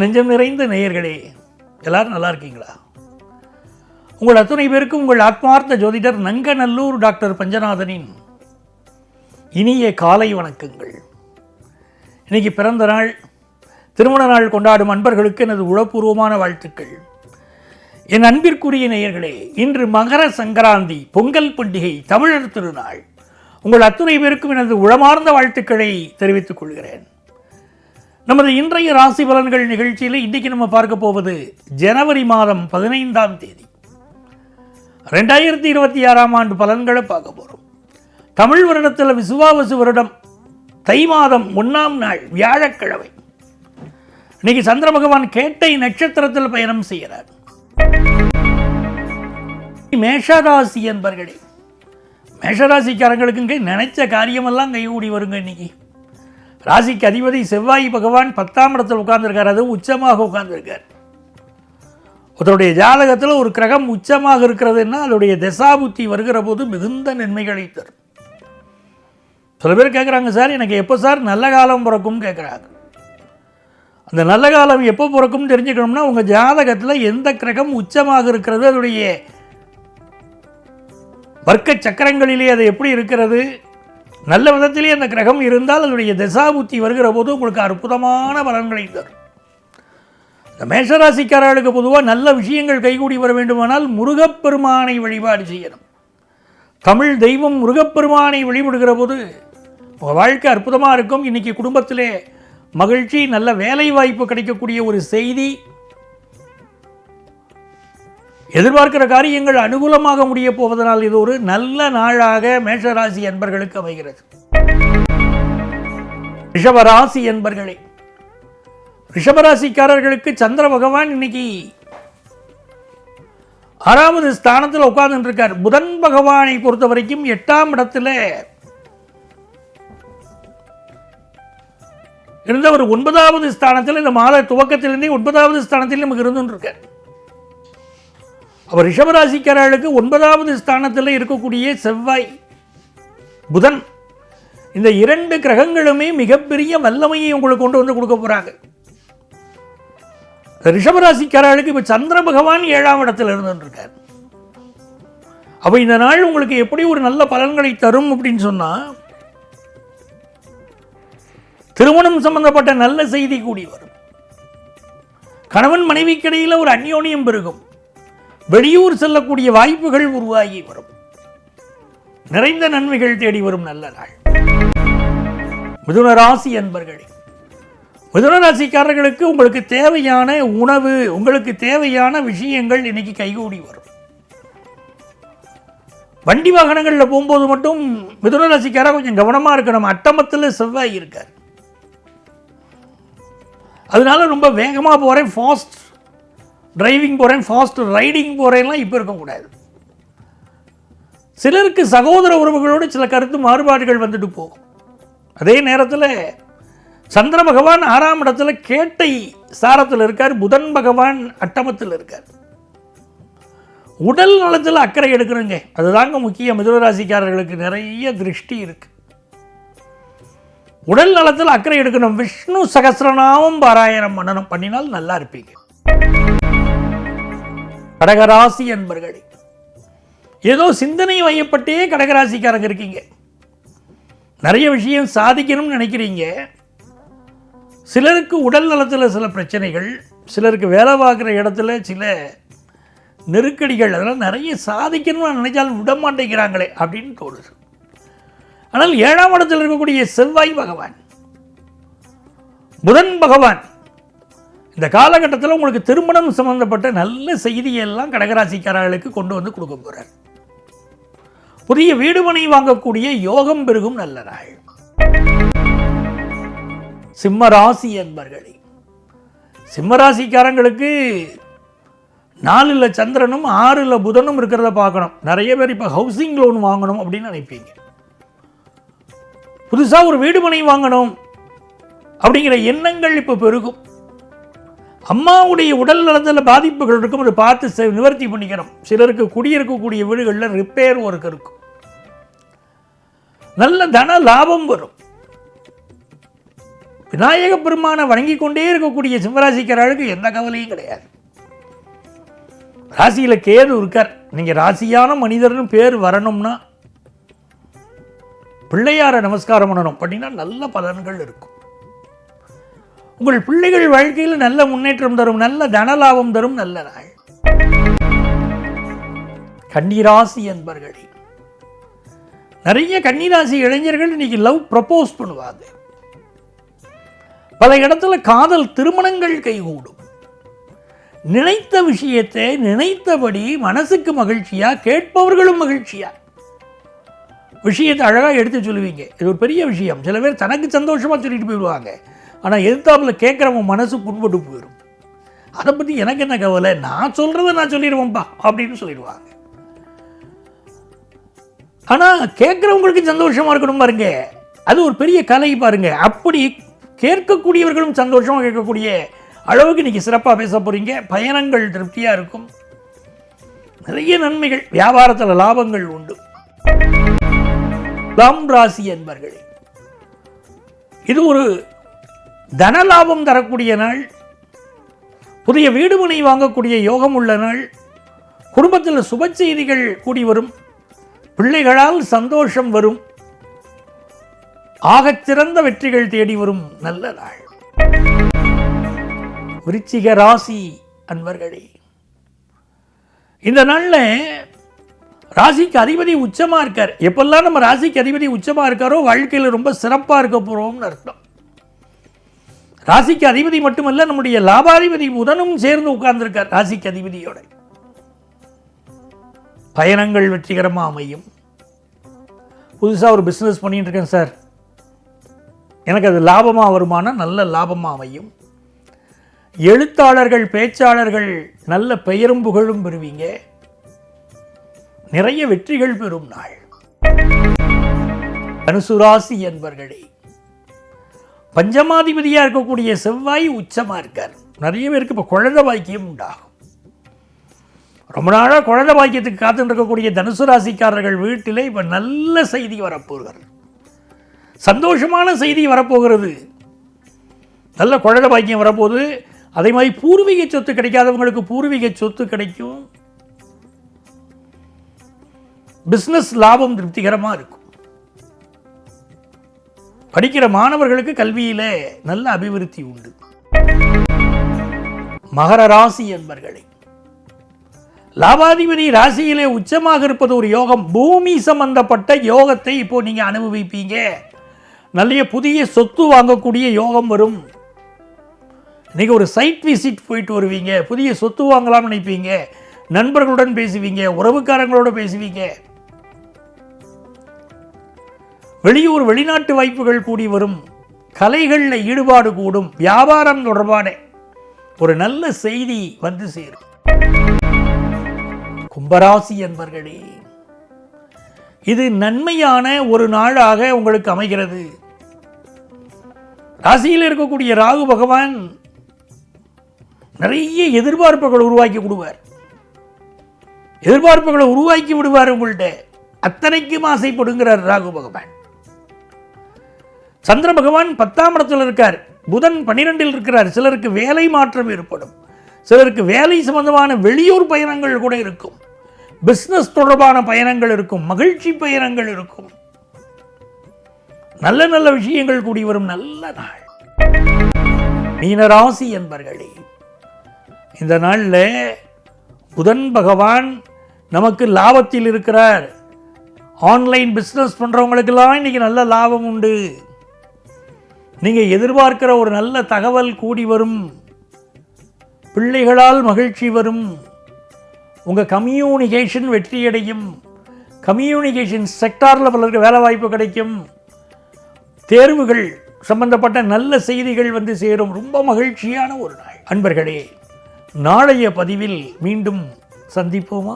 நெஞ்சம் நிறைந்த நேயர்களே, எல்லாரும் நல்லா இருக்கீங்களா? உங்கள் அத்துணை பேருக்கும் உங்கள் ஆத்மார்த்த ஜோதிடர் நங்கநல்லூர் டாக்டர் பஞ்சநாதனின் இனிய காலை வணக்கங்கள். இன்னைக்கு பிறந்த நாள், திருமண நாள் கொண்டாடும் அன்பர்களுக்கு எனது உளப்பூர்வமான வாழ்த்துக்கள். என் அன்பிற்குரிய நேயர்களே, இன்று மகர சங்கராந்தி, பொங்கல் பண்டிகை, தமிழர் திருநாள். உங்கள் அத்துணை பேருக்கும் எனது உளமார்ந்த வாழ்த்துக்களை தெரிவித்துக் கொள்கிறேன். நமது இன்றைய ராசி பலன்கள் நிகழ்ச்சியில் இன்றைக்கு நம்ம பார்க்க போவது ஜனவரி மாதம் 15ஆம் தேதி 2026ஆம் ஆண்டு பலன்களை பார்க்க போகிறோம். தமிழ் வருடத்தில் விசுவாவசு வருடம் தை மாதம் 1ஆம் நாள் வியாழக்கிழமை. இன்னைக்கு சந்திர பகவான் கேட்டை நட்சத்திரத்தில் பயணம் செய்கிறார். மேஷராசி என்பர்களே, மேஷராசிக்காரங்களுக்கு நினைச்ச காரியமெல்லாம் கைகூடி வருங்க. இன்னைக்கு ராசிக்கு அதிபதி செவ்வாய் பகவான் 10ஆம் இடத்தில் உட்கார்ந்துருக்கார், அது உச்சமாக உட்கார்ந்துருக்கார். ஒருத்தருடைய ஜாதகத்தில் ஒரு கிரகம் உச்சமாக இருக்கிறதுன்னா அதோடைய தசாபுத்தி வருகிற போது மிகுந்த நன்மைகளை தரும். சில பேர் கேட்குறாங்க, சார் எனக்கு எப்போ சார் நல்ல காலம் பிறக்கும்னு கேட்குறாங்க. அந்த நல்ல காலம் எப்போ பிறக்கும்னு தெரிஞ்சுக்கணும்னா உங்கள் ஜாதகத்தில் எந்த கிரகம் உச்சமாக இருக்கிறது, அதோடைய வர்க்க சக்கரங்களிலே அது எப்படி இருக்கிறது, நல்ல விதத்திலே அந்த கிரகம் இருந்தால் அதனுடைய தசாபுத்தி வருகிற போது உங்களுக்கு அற்புதமான பலன்களை தரும். இந்த மேஷராசிக்காரர்களுக்கு பொதுவாக நல்ல விஷயங்கள் கைகூடி வர வேண்டுமானால் முருகப்பெருமானை வழிபாடு செய்யணும். தமிழ் தெய்வம் முருகப்பெருமானை வழிபடுகிற போது உங்கள் வாழ்க்கை அற்புதமாக இருக்கும். இன்றைக்கி குடும்பத்திலே மகிழ்ச்சி, நல்ல வேலை வாய்ப்பு கிடைக்கக்கூடிய ஒரு செய்தி, எதிர்பார்க்கிற காரியங்கள் அனுகூலமாக முடிய போவதனால் இது ஒரு நல்ல நாளாக மேஷராசி என்பர்களுக்கு அமைகிறது. ரிஷபராசி என்பர்களே, ரிஷபராசிக்காரர்களுக்கு சந்திர பகவான் இன்னைக்கு 6வது ஸ்தானத்தில் உட்கார்ந்து இருக்கார். புதன் பகவானை பொறுத்த வரைக்கும் 8ஆம் இடத்துல இருந்த ஒரு 9வது ஸ்தானத்தில் இந்த மாத துவக்கத்திலிருந்தே 9வது ஸ்தானத்தில் நமக்கு இருந்துருக்கார். அவர் ரிஷபராசிக்காரர்களுக்கு 9வது ஸ்தானத்தில் இருக்கக்கூடிய செவ்வாய் புதன், இந்த 2 கிரகங்களுமே மிகப்பெரிய வல்லமையை உங்களுக்கு கொண்டு வந்து கொடுக்க போறாங்க. ரிஷபராசிக்காரர்களுக்கு இப்போ சந்திர பகவான் 7ஆம் இடத்தில் இருந்துருக்கார். அப்போ இந்த நாள் உங்களுக்கு எப்படி ஒரு நல்ல பலன்களை தரும் அப்படின்னு சொன்னா, திருமணம் சம்பந்தப்பட்ட நல்ல செய்தி கூடி வரும். கணவன் மனைவிக்கிடையில் ஒரு அந்யோன்யம் பெருகும். வெளியூர் செல்லக்கூடிய வாய்ப்புகள் உருவாகி வரும். நிறைந்த நன்மைகள் தேடி வரும் நல்ல நாள். மிதுன ராசி அன்பர்களே, மிதுன ராசிக்காரர்களுக்கு உங்களுக்கு தேவையான உணவு, உங்களுக்கு தேவையான விஷயங்கள் இன்னைக்கு கைகூடி வரும். வண்டி வாகனங்களில் போகும்போது மட்டும் மிதுன ராசிக்காரர் கொஞ்சம் கவனமாக இருக்கணும். அட்டமத்தில் செவ்வாய் இருக்கார், அதனால ரொம்ப வேகமாக போகிறேன், ஃபாஸ்ட் டிரைவிங் போகிறேன், ஃபாஸ்ட் ரைடிங் போகிறேன்லாம் இப்போ இருக்கக்கூடாது. சிலருக்கு சகோதர உறவுகளோடு சில கருத்து மாறுபாடுகள் வந்துட்டு போகும். அதே நேரத்தில் சந்திர பகவான் 6ஆம் இடத்துல கேட்டை சாரத்தில் இருக்கார், புதன் பகவான் அட்டமத்தில் இருக்கார். உடல் நலத்தில் அக்கறை எடுக்கணுங்க, அதுதாங்க முக்கியம். மிதுனராசிக்காரர்களுக்கு நிறைய திருஷ்டி இருக்கு. உடல் நலத்தில் அக்கறை எடுக்கணும். விஷ்ணு சகஸ்ரநாமம் பாராயணம் பண்ணணும், பண்ணினால் நல்லா இருப்பீங்க. கடகராசி என்பர்களே, ஏதோ சிந்தனை வயப்பட்டே கடகராசிக்காரங்க இருக்கீங்க. நிறைய விஷயம் சாதிக்கணும்னு நினைக்கிறீங்க. சிலருக்கு உடல் நலத்தில் சில பிரச்சனைகள், சிலருக்கு வேலை பார்க்குற இடத்துல சில நெருக்கடிகள், அதெல்லாம் நிறைய சாதிக்கணும்னு நினைச்சாலும் விட மாட்டேங்கிறாங்களே அப்படின்னு தோணுது. ஆனால் 7ஆம் இடத்தில் இருக்கக்கூடிய செவ்வாய் பகவான், புதன் பகவான் இந்த காலகட்டத்தில் உங்களுக்கு திருமணம் சம்பந்தப்பட்ட நல்ல செய்தியெல்லாம் கடகராசிக்காரர்களுக்கு கொண்டு வந்து கொடுக்க போறார். புதிய வீடுமனை வாங்கக்கூடிய யோகம் பெருகும் நல்ல நாள். சிம்ம ராசி என்பர்களே, சிம்ம ராசிக்காரங்களுக்கு 4ல் சந்திரனும் 6ல் புதனும் இருக்கிறத பார்க்கணும். நிறைய பேர் இப்போ ஹவுசிங் லோன் வாங்கணும் அப்படின்னு நினைப்பீங்க. புதுசாக ஒரு வீடுமனை வாங்கணும் அப்படிங்கிற எண்ணங்கள் இப்போ பெருகும். அம்மாவுடைய உடல் நலத்தில் பாதிப்புகள் இருக்கும், அதை பார்த்து நிவர்த்தி பண்ணிக்கணும். சிலருக்கு குடியிருக்கக்கூடிய வீடுகளில் ரிப்பேர் ஒர்க் இருக்கும். நல்ல தன லாபம் வரும். விநாயக பெருமானை வணங்கி கொண்டே இருக்கக்கூடிய சிம்மராசிக்காரர்களுக்கு எந்த கவலையும் கிடையாது. ராசியில் கேது இருக்கார். நீங்கள் ராசியான மனிதர்னு பேர் வரணும்னா பிள்ளையாரை நமஸ்காரம் பண்ணணும். பண்ணினா நல்ல பலன்கள் இருக்கும். உங்கள் பிள்ளைகள் வாழ்க்கையில் நல்ல முன்னேற்றம் தரும், நல்ல தனலாபம் தரும் நல்ல நாள். கன்னிராசி என்பர்களே, நிறைய கன்னிராசி இளைஞர்கள் இன்னைக்கு லவ் ப்ரப்போஸ் பண்ணுவாங்க. பல இடத்துல காதல் திருமணங்கள் கைகூடும். நினைத்த விஷயத்தை நினைத்தபடி மனசுக்கு மகிழ்ச்சியா, கேட்பவர்களும் மகிழ்ச்சியா விஷயத்தை அழகாக எடுத்து சொல்லுவீங்க. இது ஒரு பெரிய விஷயம். சில பேர் தனக்கு சந்தோஷமாக சொல்லிட்டு போயிடுவாங்க, ஆனால் எதிர்த்தாப்பில் கேட்குறவங்க மனசு புண்பட்டு போயிடும். அதை பற்றி எனக்கு என்ன கவலை, நான் சொல்கிறத நான் சொல்லிடுவேன்ப்பா அப்படின்னு சொல்லிடுவாங்க. ஆனால் கேட்குறவங்களுக்கு சந்தோஷமாக இருக்கணும் பாருங்க, அது ஒரு பெரிய கலை பாருங்க. அப்படி கேட்கக்கூடியவர்களும் சந்தோஷமாக கேட்கக்கூடிய அளவுக்கு இன்றைக்கி சிறப்பாக பேச போகிறீங்க. பயணங்கள் திருப்தியாக இருக்கும். நிறைய நன்மைகள், வியாபாரத்தில் லாபங்கள் உண்டு. துலாம் ராசி என்பர்களே, இது ஒரு தனலாபம் தரக்கூடிய நாள். புதிய வீடு மனை வாங்கக்கூடிய யோகம் உள்ள நாள். குடும்பத்தில் சுப செய்திகள் கூடி வரும். பிள்ளைகளால் சந்தோஷம் வரும். ஆகச்சிறந்த வெற்றிகள் தேடி வரும் நல்ல நாள். விருச்சிக ராசி அன்பர்களே, இந்த நாளில் ராசிக்கு அதிபதி உச்சமாக இருக்கார். எப்பெல்லாம் நம்ம ராசிக்கு அதிபதி உச்சமாக இருக்காரோ வாழ்க்கையில் ரொம்ப சிறப்பாக இருக்க போகிறோம்னு அர்த்தம். ராசிக்கு அதிபதி மட்டுமல்ல, நம்முடைய லாபாதிபதி புதனும் சேர்ந்து உட்கார்ந்துருக்கார் ராசிக்கு அதிபதியோட. பயணங்கள் வெற்றிகரமாக அமையும். புதுசாக ஒரு பிஸ்னஸ் பண்ணிட்டு இருக்கேன் சார், எனக்கு அது லாபமாக வருமானா நல்ல லாபமாக அமையும். எழுத்தாளர்கள், பேச்சாளர்கள் நல்ல பெயரும் புகழும் பெறுவீங்க. நிறைய வெற்றிகள் பெறும் நாள். தனுசு ராசி என்பர்களே, பஞ்சமாதிபதியாக இருக்கக்கூடிய செவ்வாய் உச்சமாக இருக்கார். நிறைய பேருக்கு இப்போ குழந்தை பாக்கியம் உண்டாகும். ரொம்ப நாளாக குழந்தை பாக்கியத்துக்கு காத்துட்டு இருக்கக்கூடிய தனுசு ராசிக்காரர்கள் வீட்டிலே இப்போ நல்ல செய்தி வரப்போகிறது. சந்தோஷமான செய்தி வரப்போகிறது. நல்ல குழந்தை பாக்கியம் வரப்போகுது. அதே மாதிரி பூர்வீக சொத்து கிடைக்காதவங்களுக்கு பூர்வீக சொத்து கிடைக்கும். பிஸ்னஸ் லாபம் திருப்திகரமாக இருக்கும். படிக்கிற மாணவர்களுக்கு கல்வியிலே நல்ல அபிவிருத்தி உண்டு. மகர ராசி என்பர்களே, லாபாதிபதி ராசியிலே உச்சமாக இருப்பது ஒரு யோகம். பூமி சம்பந்தப்பட்ட யோகத்தை இப்போ நீங்க அனுபவிப்பீங்க. நல்ல புதிய சொத்து வாங்கக்கூடிய யோகம் வரும். இன்னைக்கு ஒரு சைட் விசிட் போயிட்டு வருவீங்க. புதிய சொத்து வாங்கலாம்னு நினைப்பீங்க. நண்பர்களுடன் பேசுவீங்க, உறவுக்காரங்களோட பேசுவீங்க. வெளியூர் வெளிநாட்டு வாய்ப்புகள் கூடி வரும். கலைகளில் ஈடுபாடு கூடும். வியாபாரம் தொடர்பான ஒரு நல்ல செய்தி வந்து சேரும். கும்பராசி என்பர்களே, இது நன்மையான ஒரு நாளாக உங்களுக்கு அமைகிறது. ராசியில் இருக்கக்கூடிய ராகு பகவான் நிறைய எதிர்பார்ப்புகளை உருவாக்கி விடுவார். எதிர்பார்ப்புகளை உருவாக்கி விடுவார். உங்கள்கிட்ட அத்தனைக்கும் ஆசைப்படுங்கிறார் ராகு பகவான். சந்திர பகவான் 10ஆம் இடத்தில் இருக்கார். புதன் 12இல் இருக்கிறார். சிலருக்கு வேலை மாற்றம் ஏற்படும். சிலருக்கு வேலை சம்பந்தமான வெளியூர் பயணங்கள் கூட இருக்கும். பிஸ்னஸ் தொடர்பான பயணங்கள் இருக்கும். மகிழ்ச்சி பயணங்கள் இருக்கும். நல்ல நல்ல விஷயங்கள் கூடி வரும் நல்ல நாள். மீனராசி என்பர்களே, இந்த நாளில் புதன் பகவான் நமக்கு லாபத்தில் இருக்கிறார். ஆன்லைன் பிஸ்னஸ் பண்ணுறவங்களுக்கெல்லாம் இன்னைக்கு நல்ல லாபம் உண்டு. நீங்கள் எதிர்பார்க்கிற ஒரு நல்ல தகவல் கூடி வரும். பிள்ளைகளால் மகிழ்ச்சி வரும். உங்கள் கம்யூனிகேஷன் வெற்றியடையும். கம்யூனிகேஷன் செக்டாரில் பலருக்கு வேலை வாய்ப்பு கிடைக்கும். தேர்வுகள் சம்பந்தப்பட்ட நல்ல செய்திகள் வந்து சேரும். ரொம்ப மகிழ்ச்சியான ஒரு நாள். அன்பர்களே, நாளைய பதிவில் மீண்டும் சந்திப்போமா?